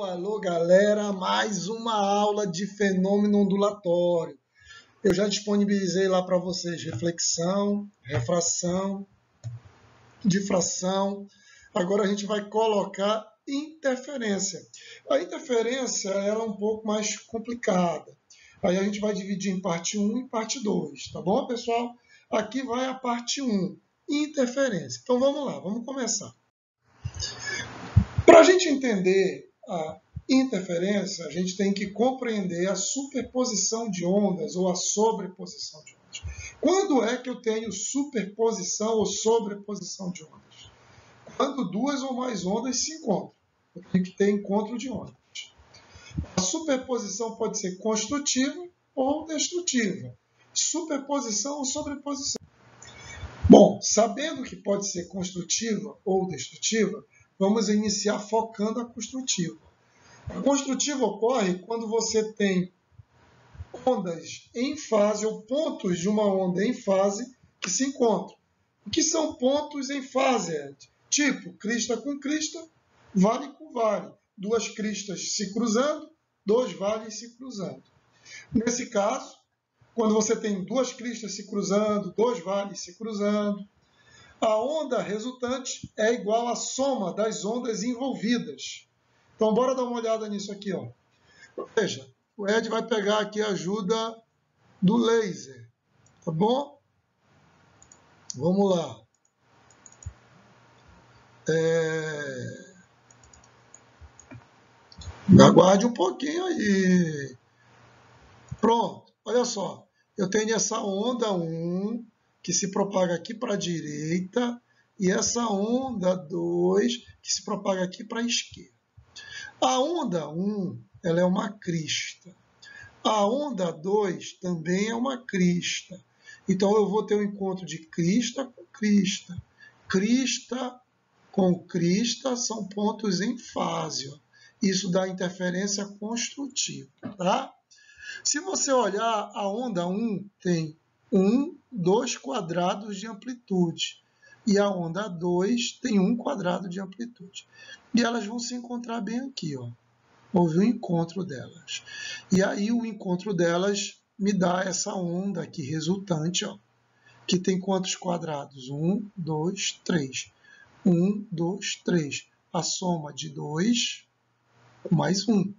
Alô, galera, mais uma aula de fenômeno ondulatório. Eu já disponibilizei lá para vocês reflexão, refração, difração. Agora a gente vai colocar interferência. A interferência ela é um pouco mais complicada. Aí a gente vai dividir em parte 1 e parte 2, tá bom, pessoal? Aqui vai a parte 1, interferência. Então vamos lá, vamos começar. Para a gente entender a interferência, a gente tem que compreender a superposição de ondas ou a sobreposição de ondas. Quando é que eu tenho superposição ou sobreposição de ondas? Quando duas ou mais ondas se encontram. Eu tenho que ter encontro de ondas. A superposição pode ser construtiva ou destrutiva. Superposição ou sobreposição. Bom, sabendo que pode ser construtiva ou destrutiva, vamos iniciar focando a construtiva. A construtiva ocorre quando você tem ondas em fase ou pontos de uma onda em fase que se encontram. O que são pontos em fase, Ed? Tipo, crista com crista, vale com vale. Duas cristas se cruzando, dois vales se cruzando. Nesse caso, quando você tem duas cristas se cruzando, dois vales se cruzando, a onda resultante é igual à soma das ondas envolvidas. Então, bora dar uma olhada nisso aqui, ó. Veja, o Ed vai pegar aqui a ajuda do laser, tá bom? Vamos lá. Aguarde um pouquinho aí. Pronto, olha só. Eu tenho essa onda 1, que se propaga aqui para a direita, e essa onda 2, que se propaga aqui para a esquerda. A onda 1, ela é uma crista. A onda 2 também é uma crista. Então, eu vou ter um encontro de crista com crista. Crista com crista são pontos em fase. Ó. Isso dá interferência construtiva. Tá? Se você olhar, a onda 1 tem 2 quadrados de amplitude. E a onda 2 tem 1 quadrado de amplitude. E elas vão se encontrar bem aqui, ó. Houve um encontro delas. E aí o encontro delas me dá essa onda aqui resultante, ó, que tem quantos quadrados? 1, 2, 3. 1, 2, 3. A soma de 2 mais 1.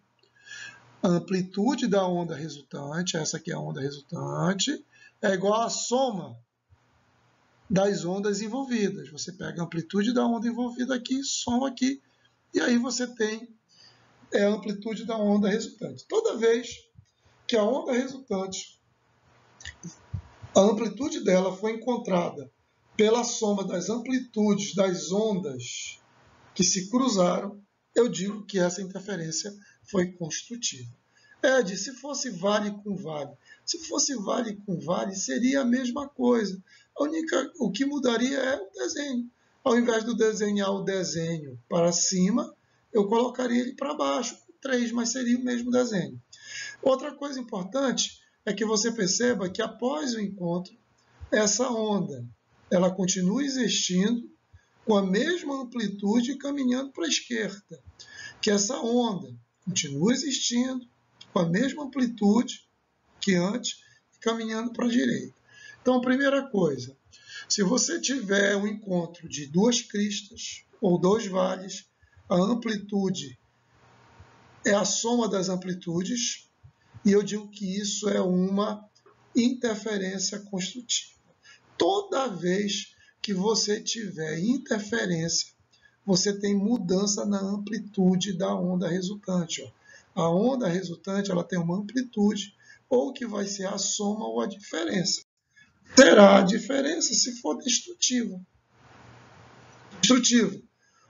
A amplitude da onda resultante, essa aqui é a onda resultante, é igual à soma das ondas envolvidas. Você pega a amplitude da onda envolvida aqui, soma aqui, e aí você tem a amplitude da onda resultante. Toda vez que a onda resultante, a amplitude dela foi encontrada pela soma das amplitudes das ondas que se cruzaram, eu digo que essa interferência foi construtiva. Ed, se fosse vale com vale, se fosse vale com vale, seria a mesma coisa. O que mudaria é o desenho. Ao invés de desenhar o desenho para cima, eu colocaria ele para baixo, com 3, mas seria o mesmo desenho. Outra coisa importante é que você perceba que após o encontro, essa onda ela continua existindo com a mesma amplitude caminhando para a esquerda. Que essa onda continua existindo com a mesma amplitude que antes, caminhando para a direita. Então, primeira coisa, se você tiver um encontro de duas cristas ou dois vales, a amplitude é a soma das amplitudes, e eu digo que isso é uma interferência construtiva. Toda vez que você tiver interferência, você tem mudança na amplitude da onda resultante. Ó. A onda resultante ela tem uma amplitude, ou que vai ser a soma ou a diferença. Será a diferença se for destrutiva. Destrutivo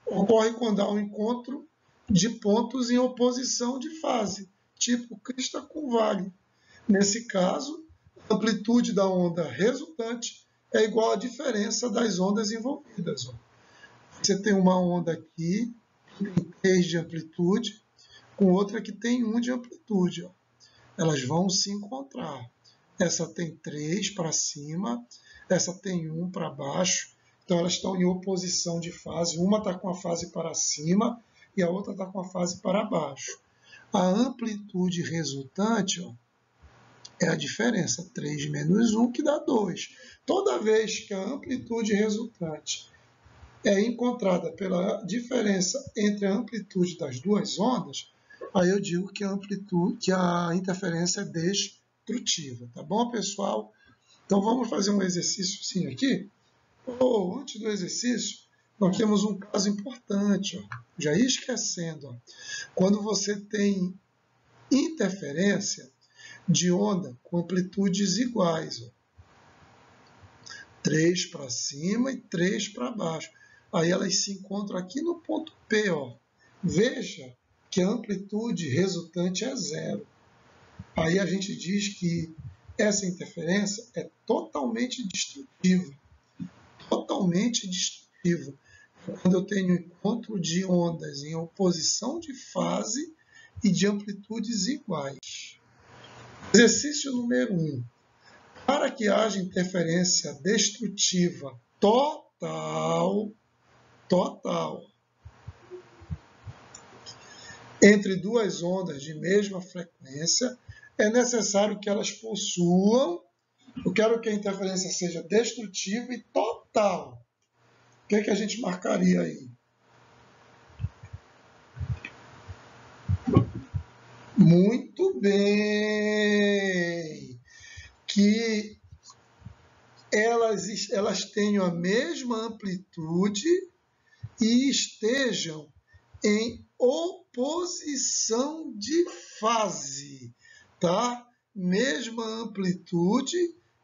ocorre quando há um encontro de pontos em oposição de fase, tipo crista com vale. Nesse caso, a amplitude da onda resultante é igual à diferença das ondas envolvidas. Ó. Você tem uma onda aqui, que tem 3 de amplitude, com outra que tem 1 de amplitude. Ó. Elas vão se encontrar. Essa tem 3 para cima, essa tem 1 para baixo. Então, elas estão em oposição de fase. Uma está com a fase para cima e a outra está com a fase para baixo. A amplitude resultante, ó, é a diferença, 3 menos 1, que dá 2. Toda vez que a amplitude resultante é encontrada pela diferença entre a amplitude das duas ondas, aí eu digo que a interferência é destrutiva. Tá bom, pessoal? Então vamos fazer um exercício aqui. Antes do exercício, nós temos um caso importante. Ó. Já ia esquecendo. Ó. Quando você tem interferência de onda com amplitudes iguais. Ó. 3 para cima e 3 para baixo. Aí elas se encontram aqui no ponto P. Ó. Veja que a amplitude resultante é zero. Aí a gente diz que essa interferência é totalmente destrutiva. Totalmente destrutiva. Quando eu tenho encontro de ondas em oposição de fase e de amplitudes iguais. Exercício número 1. Para que haja interferência destrutiva total entre duas ondas de mesma frequência, é necessário que elas possuam, eu quero que a interferência seja destrutiva e total. O que é que a gente marcaria aí? Muito bem! Que elas tenham a mesma amplitude e estejam em oposição de fase, tá? Mesma amplitude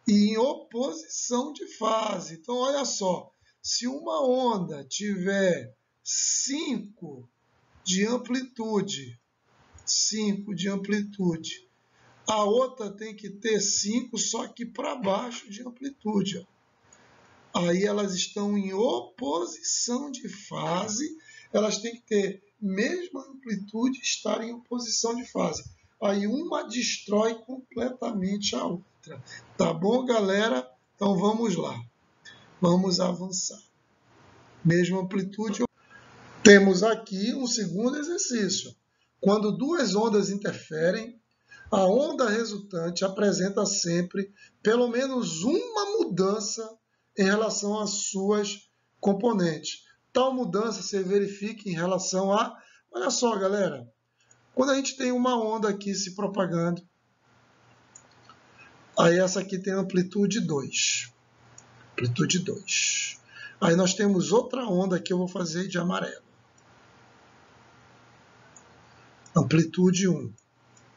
e em oposição de fase. Então, olha só, se uma onda tiver 5 de amplitude, a outra tem que ter 5, só que para baixo de amplitude. Ó. Aí elas estão em oposição de fase, elas têm que ter mesma amplitude e estar em oposição de fase. Aí uma destrói completamente a outra. Tá bom, galera? Então vamos lá. Vamos avançar. Mesma amplitude. Temos aqui um segundo exercício. Quando duas ondas interferem, a onda resultante apresenta sempre pelo menos uma mudança em relação às suas componentes. Tal mudança se verifica em relação a... Olha só, galera. Quando a gente tem uma onda aqui se propagando, aí essa aqui tem amplitude 2. Amplitude 2. Aí nós temos outra onda que eu vou fazer de amarelo. Amplitude 1.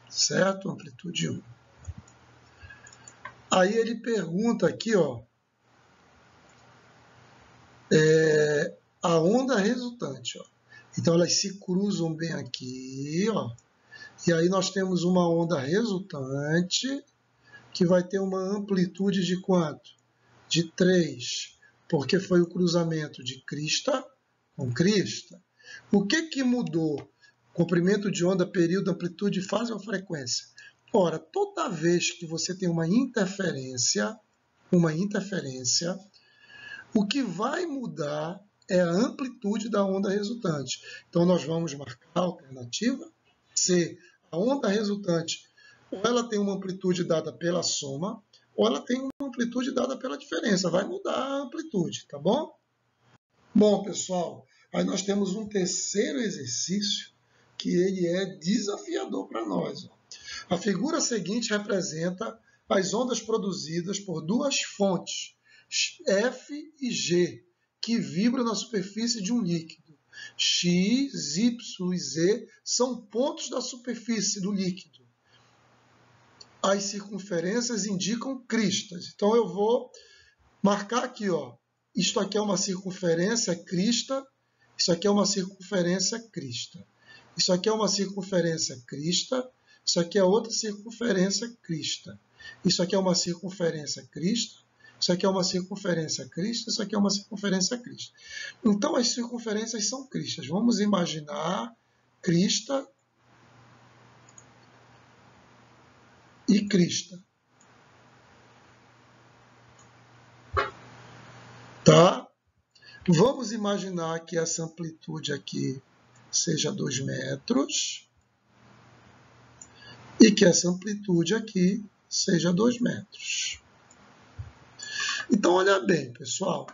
Certo? Amplitude 1. Aí ele pergunta aqui, ó, a onda resultante. Ó. Então, elas se cruzam bem aqui, ó, e aí nós temos uma onda resultante que vai ter uma amplitude de quanto? De 3, porque foi o cruzamento de crista com crista. O que mudou? Comprimento de onda, período, amplitude, fase ou frequência? Ora, toda vez que você tem uma interferência, o que vai mudar é a amplitude da onda resultante. Então, nós vamos marcar a alternativa C. A onda resultante, ou ela tem uma amplitude dada pela soma, ou ela tem uma amplitude dada pela diferença. Vai mudar a amplitude, tá bom? Bom, pessoal, aí nós temos um terceiro exercício que ele é desafiador para nós. A figura seguinte representa as ondas produzidas por duas fontes, F e G, que vibram na superfície de um líquido. X, Y e Z são pontos da superfície do líquido. As circunferências indicam cristas. Então eu vou marcar aqui, ó. Isto aqui é uma circunferência crista, isso aqui é uma circunferência crista. Isso aqui é uma circunferência crista, isso aqui é outra circunferência crista. Isso aqui é uma circunferência crista, isso aqui é uma circunferência crista, isso aqui é uma circunferência crista. Então, as circunferências são cristas. Vamos imaginar crista e crista. Tá? Vamos imaginar que essa amplitude aqui seja 2 metros e que essa amplitude aqui seja 2 metros. Então, olha bem, pessoal.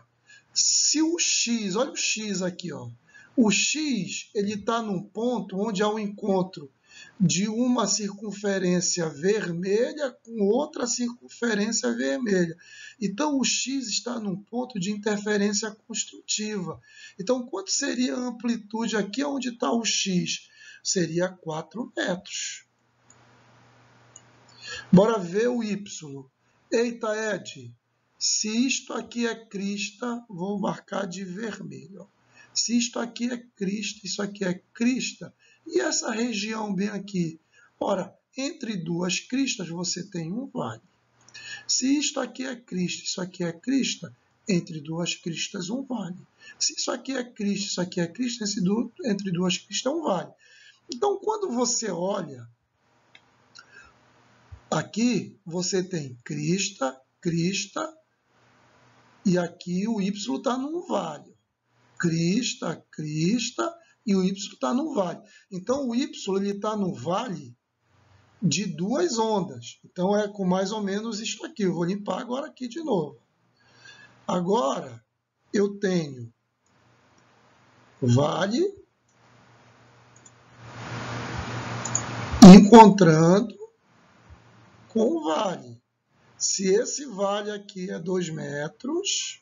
Se o x, olha o x aqui, ó. O x ele está num ponto onde há um encontro de uma circunferência vermelha com outra circunferência vermelha. Então, o x está num ponto de interferência construtiva. Então, quanto seria a amplitude aqui onde está o x? Seria 4 metros. Bora ver o y. Eita, Ed, se isto aqui é crista, vou marcar de vermelho. Se isto aqui é crista, isso aqui é crista, e essa região bem aqui? Ora, entre duas cristas você tem um vale. Se isto aqui é crista, isso aqui é crista, entre duas cristas um vale. Se isso aqui é crista, isso aqui é crista, entre duas cristas um vale. Então, quando você olha, aqui você tem crista, crista, e aqui o y está num vale. Crista, crista, e o y está no vale. Então, o y está no vale de duas ondas. Então, é com mais ou menos isto aqui. Eu vou limpar agora aqui de novo. Agora, eu tenho vale encontrando com vale. Se esse vale aqui é 2 metros,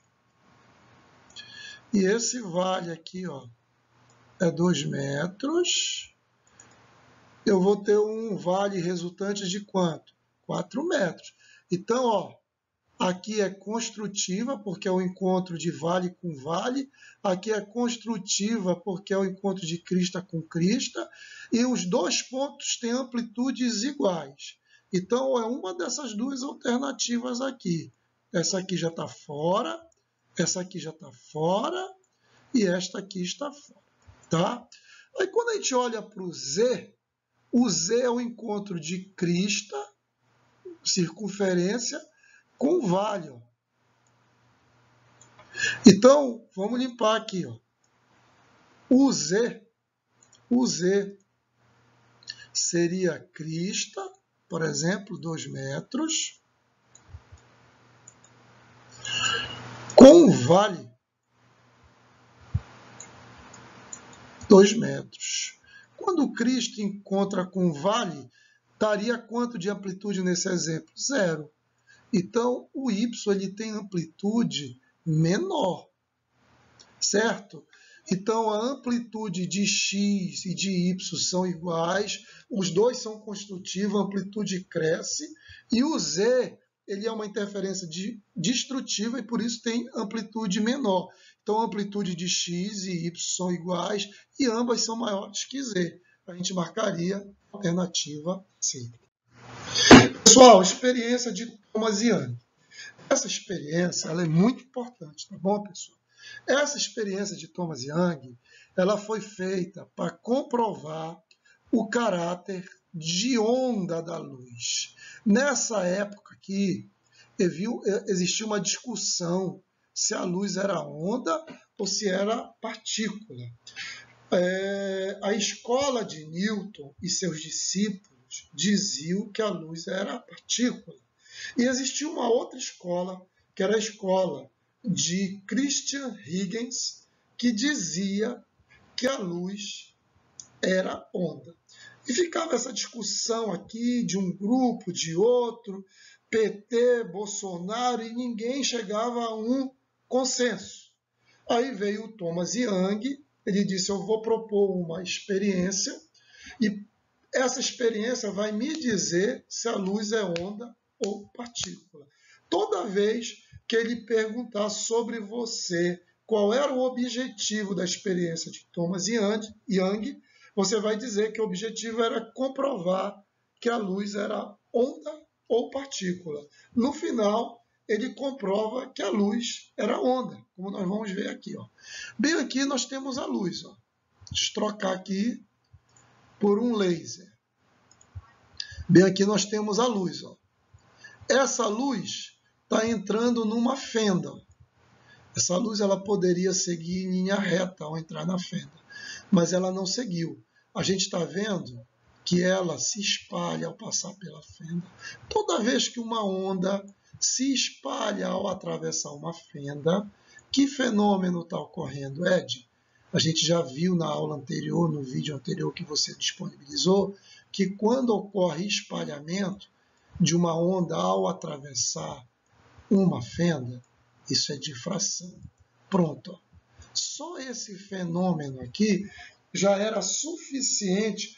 e esse vale aqui, ó, é 2 metros, eu vou ter um vale resultante de quanto? 4 metros. Então, ó, aqui é construtiva, porque é o encontro de vale com vale. Aqui é construtiva, porque é o encontro de crista com crista. E os dois pontos têm amplitudes iguais. Então, é uma dessas duas alternativas aqui. Essa aqui já está fora, essa aqui já está fora, e esta aqui está fora. Tá? Aí, quando a gente olha para o Z é o encontro de crista, circunferência, com vale. Ó. Então, vamos limpar aqui. Ó. O Z seria crista, por exemplo, 2 metros, com vale 2 metros. Quando o crista encontra com vale, daria quanto de amplitude nesse exemplo? 0. Então, o y ele tem amplitude menor, certo? Então, a amplitude de x e de y são iguais, os dois são construtivos, a amplitude cresce, e o z ele é uma interferência destrutiva e, por isso, tem amplitude menor. Então, a amplitude de x e y são iguais e ambas são maiores que z. A gente marcaria a alternativa C. Pessoal, experiência de Thomas e Young. Essa experiência ela é muito importante, tá bom, pessoal? Essa experiência de Thomas e Young ela foi feita para comprovar o caráter de onda da luz. Nessa época aqui, existia uma discussão se a luz era onda ou se era partícula. A escola de Newton e seus discípulos diziam que a luz era partícula. E existia uma outra escola, que era a escola de Christian Huygens, que dizia que a luz era onda. E ficava essa discussão aqui de um grupo, de outro, PT, Bolsonaro, e ninguém chegava a um consenso. Aí veio o Thomas Young, ele disse, eu vou propor uma experiência, e essa experiência vai me dizer se a luz é onda ou partícula. Toda vez que ele perguntar sobre você qual era o objetivo da experiência de Thomas Young, você vai dizer que o objetivo era comprovar que a luz era onda ou partícula. No final, ele comprova que a luz era onda, como nós vamos ver aqui. Ó. Bem aqui nós temos a luz. Ó. Deixa eu trocar aqui por um laser. Bem aqui nós temos a luz. Ó. Essa luz está entrando numa fenda. Essa luz ela poderia seguir em linha reta ao entrar na fenda. mas ela não seguiu. A gente está vendo que ela se espalha ao passar pela fenda. Toda vez que uma onda se espalha ao atravessar uma fenda, que fenômeno está ocorrendo, Ed? A gente já viu na aula anterior, no vídeo anterior que você disponibilizou, que quando ocorre espalhamento de uma onda ao atravessar uma fenda, isso é difração. Pronto. Só esse fenômeno aqui já era suficiente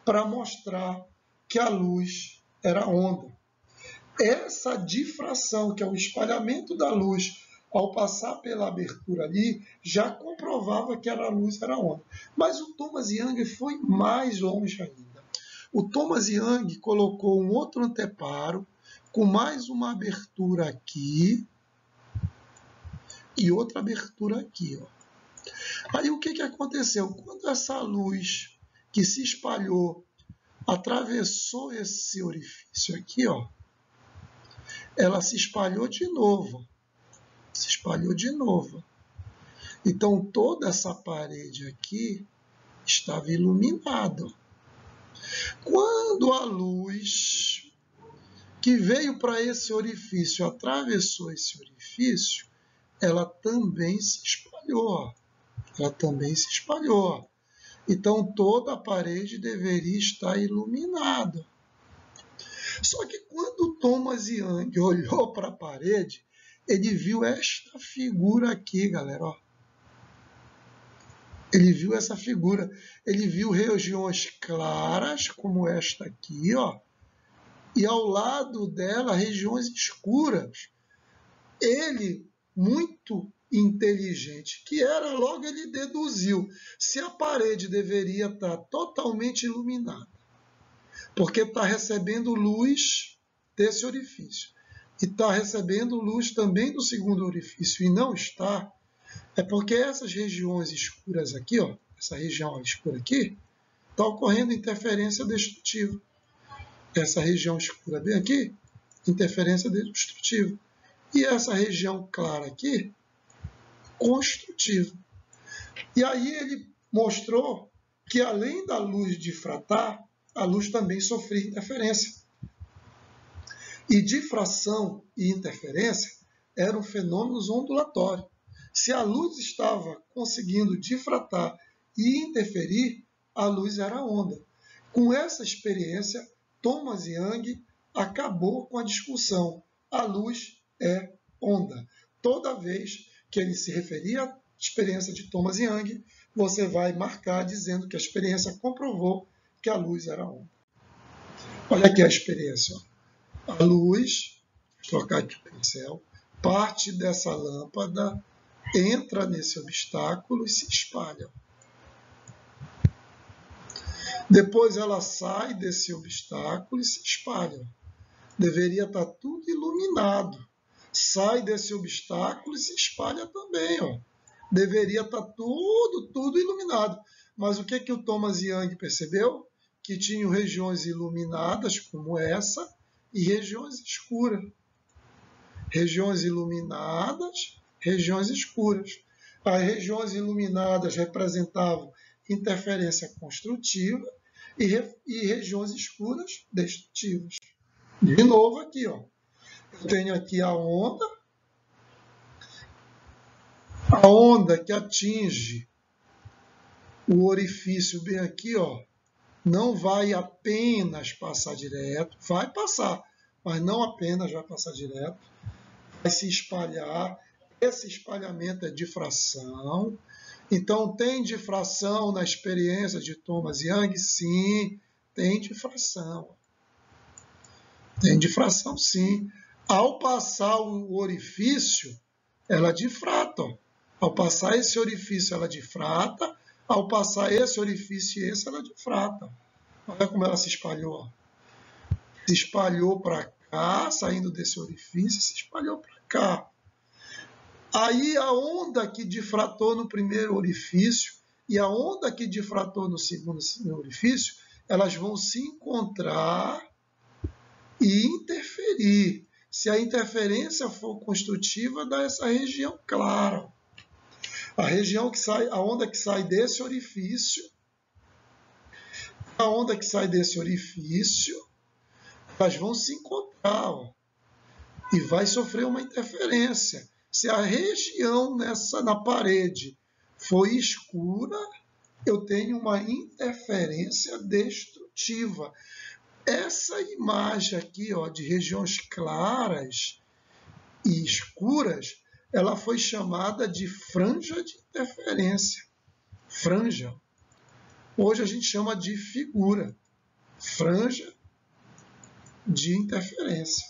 para mostrar que a luz era onda. Essa difração, que é o espalhamento da luz ao passar pela abertura ali, já comprovava que a luz era onda. Mas o Thomas Young foi mais longe ainda. O Thomas Young colocou um outro anteparo com mais uma abertura aqui e outra abertura aqui. Ó. Aí o que aconteceu? Quando essa luz que se espalhou atravessou esse orifício aqui, ó, ela se espalhou de novo. Se espalhou de novo. Então, toda essa parede aqui estava iluminada. Quando a luz que veio para esse orifício atravessou esse orifício, ela também se espalhou. Ela também se espalhou. Então, toda a parede deveria estar iluminada. Só que quando Thomas Young olhou para a parede, ele viu esta figura aqui, galera. Ó. Ele viu essa figura. Ele viu regiões claras, como esta aqui, ó, e ao lado dela, regiões escuras. Ele, muito inteligente que era, logo ele deduziu se a parede deveria estar totalmente iluminada, porque está recebendo luz desse orifício, e está recebendo luz também do segundo orifício, e não está, é porque essas regiões escuras aqui, ó, essa região escura aqui, está ocorrendo interferência destrutiva. Essa região escura bem aqui, interferência destrutiva. E essa região clara aqui, construtiva. E aí ele mostrou que, além da luz difratar, a luz também sofria interferência. E difração e interferência eram fenômenos ondulatórios. Se a luz estava conseguindo difratar e interferir, a luz era onda. Com essa experiência, Thomas Young acabou com a discussão. A luz é onda. Toda vez que ele se referia à experiência de Thomas Young, você vai marcar dizendo que a experiência comprovou que a luz era onda. Olha aqui a experiência. Ó. A luz, vou trocar aqui o pincel, parte dessa lâmpada, entra nesse obstáculo e se espalha. Depois ela sai desse obstáculo e se espalha. Deveria estar tudo iluminado. Sai desse obstáculo e se espalha também. Ó. Deveria estar tudo iluminado. Mas o que o Thomas Young percebeu? Que tinham regiões iluminadas, como essa, e regiões escuras. Regiões iluminadas, regiões escuras. As regiões iluminadas representavam interferência construtiva e regiões escuras destrutivas. De novo aqui, ó. Eu tenho aqui a onda que atinge o orifício bem aqui, ó, não vai apenas passar direto, vai passar, mas não apenas vai passar direto, vai se espalhar. Esse espalhamento é difração. Então, tem difração na experiência de Thomas Young? Sim, tem difração. Tem difração, sim. Ao passar o orifício, ela difrata. Ó. Ao passar esse orifício, ela difrata. Ao passar esse orifício e esse, ela difrata. Olha como ela se espalhou. Ó. Se espalhou para cá, saindo desse orifício, se espalhou para cá. Aí a onda que difratou no primeiro orifício e a onda que difratou no segundo orifício, elas vão se encontrar e interferir. Se a interferência for construtiva, dá essa região clara. A região que sai, a onda que sai desse orifício, elas vão se encontrar, ó, e vai sofrer uma interferência. Se a região na parede for escura, eu tenho uma interferência destrutiva. Essa imagem aqui, ó, de regiões claras e escuras, ela foi chamada de franja de interferência. Franja. Hoje a gente chama de figura. Franja de interferência.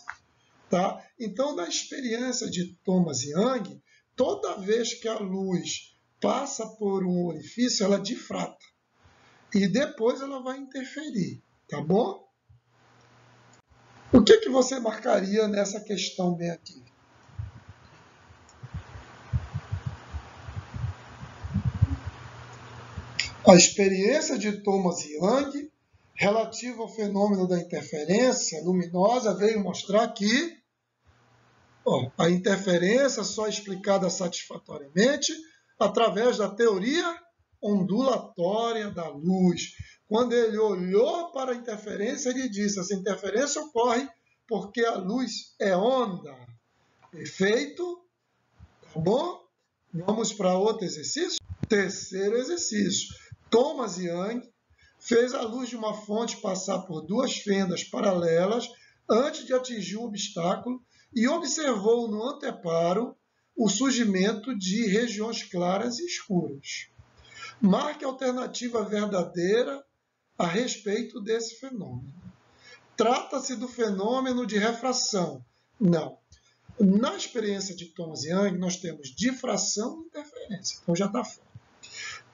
Tá? Então, na experiência de Thomas Young, toda vez que a luz passa por um orifício, ela difrata. E depois ela vai interferir. Tá bom? O que você marcaria nessa questão bem aqui? A experiência de Thomas Young, relativa ao fenômeno da interferência luminosa, veio mostrar que a interferência só é explicada satisfatoriamente através da teoria ondulatória da luz. Quando ele olhou para a interferência, ele disse: essa interferência ocorre porque a luz é onda. Perfeito? Tá bom? Vamos para outro exercício? Terceiro exercício. Thomas Young fez a luz de uma fonte passar por duas fendas paralelas antes de atingir um obstáculo e observou no anteparo o surgimento de regiões claras e escuras. Marque a alternativa verdadeira a respeito desse fenômeno. Trata-se do fenômeno de refração? Não. Na experiência de Thomas Young, nós temos difração e interferência. Então já está fora.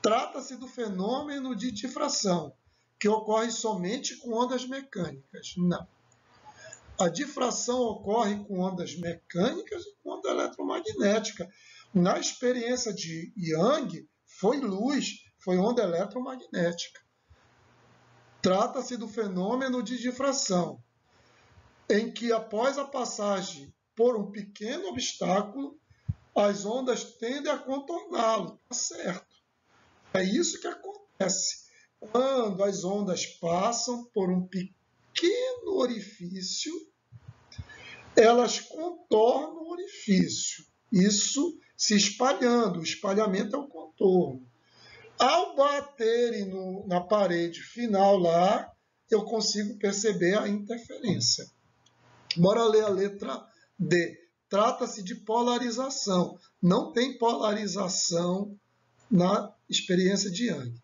Trata-se do fenômeno de difração, que ocorre somente com ondas mecânicas? Não. A difração ocorre com ondas mecânicas e com onda eletromagnética. Na experiência de Young, foi luz, foi onda eletromagnética. Trata-se do fenômeno de difração, em que após a passagem por um pequeno obstáculo, as ondas tendem a contorná-lo. Tá certo. É isso que acontece. Quando as ondas passam por um pequeno orifício, elas contornam o orifício. Isso se espalhando. O espalhamento é o contorno. Ao baterem na parede final lá, eu consigo perceber a interferência. Bora ler a letra D. Trata-se de polarização. Não tem polarização na experiência de Young.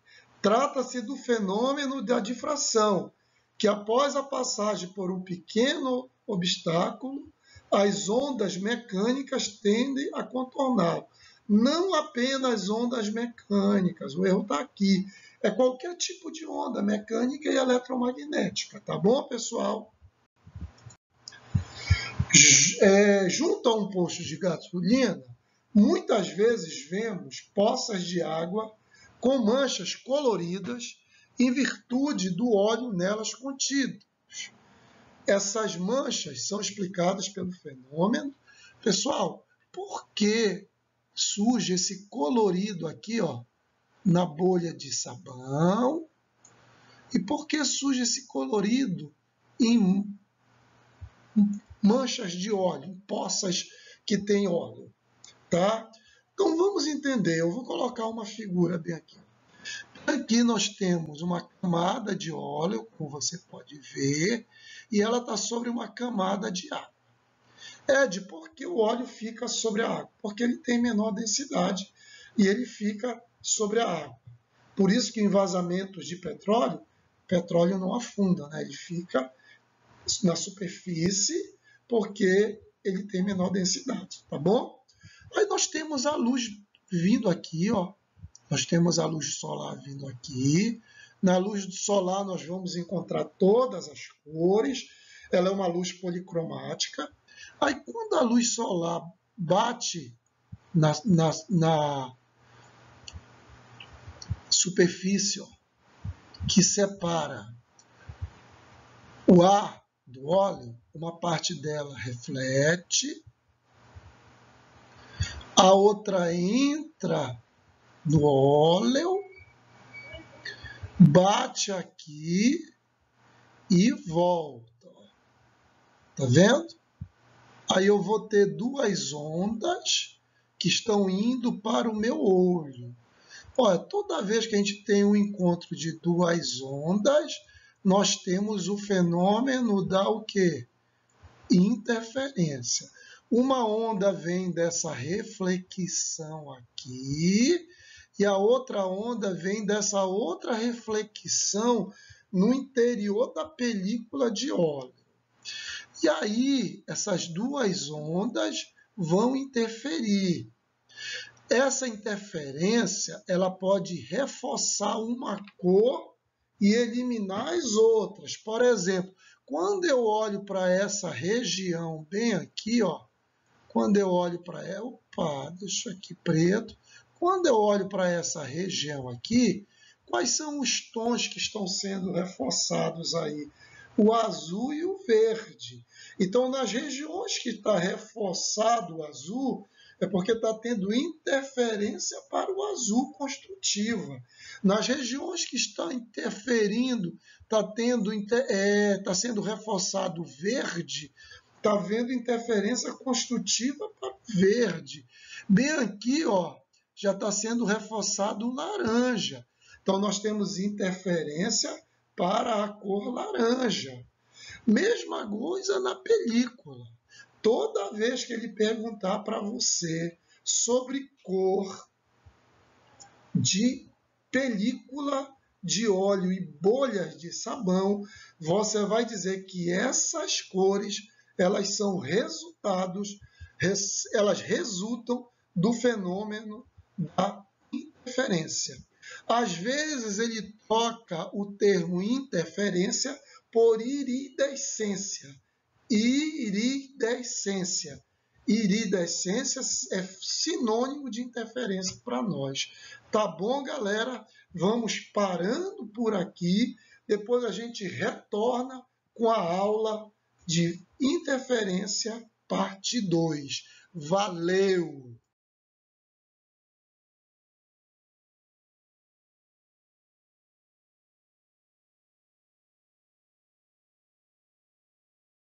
Trata-se do fenômeno da difração, que após a passagem por um pequeno obstáculo, as ondas mecânicas tendem a contorná-lo. Não apenas ondas mecânicas, o erro está aqui. É qualquer tipo de onda mecânica e eletromagnética, tá bom, pessoal? Junto a um posto de gasolina, muitas vezes vemos poças de água com manchas coloridas em virtude do óleo nelas contido. Essas manchas são explicadas pelo fenômeno. Pessoal, por que surge esse colorido aqui, ó, na bolha de sabão? E por que surge esse colorido em manchas de óleo, em poças que tem óleo? Tá? Então vamos entender. Eu vou colocar uma figura bem aqui. Aqui nós temos uma camada de óleo, como você pode ver, e ela está sobre uma camada de água. Por que o óleo fica sobre a água? Porque ele tem menor densidade e ele fica sobre a água. Por isso que em vazamentos de petróleo, o petróleo não afunda, né? Ele fica na superfície porque ele tem menor densidade, tá bom? Aí nós temos a luz vindo aqui, ó. Nós temos a luz solar vindo aqui. Na luz solar nós vamos encontrar todas as cores. Ela é uma luz policromática. Aí quando a luz solar bate na superfície, ó, que separa o ar do óleo, uma parte dela reflete, a outra entra no óleo, bate aqui e volta. Tá vendo? Aí eu vou ter duas ondas que estão indo para o meu olho. Olha, toda vez que a gente tem um encontro de duas ondas, nós temos o fenômeno da o quê? Interferência. Uma onda vem dessa reflexão aqui e a outra onda vem dessa outra reflexão no interior da película de óleo. E aí, essas duas ondas vão interferir. Essa interferência, ela pode reforçar uma cor e eliminar as outras. Por exemplo, quando eu olho para essa região bem aqui, ó, quando eu olho para ela, opa, deixa aqui preto. Quando eu olho para essa região aqui, quais são os tons que estão sendo reforçados aí? O azul e o verde. Então, nas regiões que está reforçado o azul, é porque está tendo interferência para o azul construtiva. Nas regiões que está interferindo, está sendo reforçado o verde, está havendo interferência construtiva para o verde. Bem aqui, ó, já está sendo reforçado o laranja. Então, nós temos interferência para a cor laranja. Mesma coisa na película. Toda vez que ele perguntar para você sobre cor de película de óleo e bolhas de sabão, você vai dizer que essas cores, elas são elas resultam do fenômeno da interferência. Às vezes ele troca o termo interferência por iridescência. Iridescência. Iridescência é sinônimo de interferência para nós. Tá bom, galera? Vamos parando por aqui. Depois a gente retorna com a aula de interferência, parte 2. Valeu!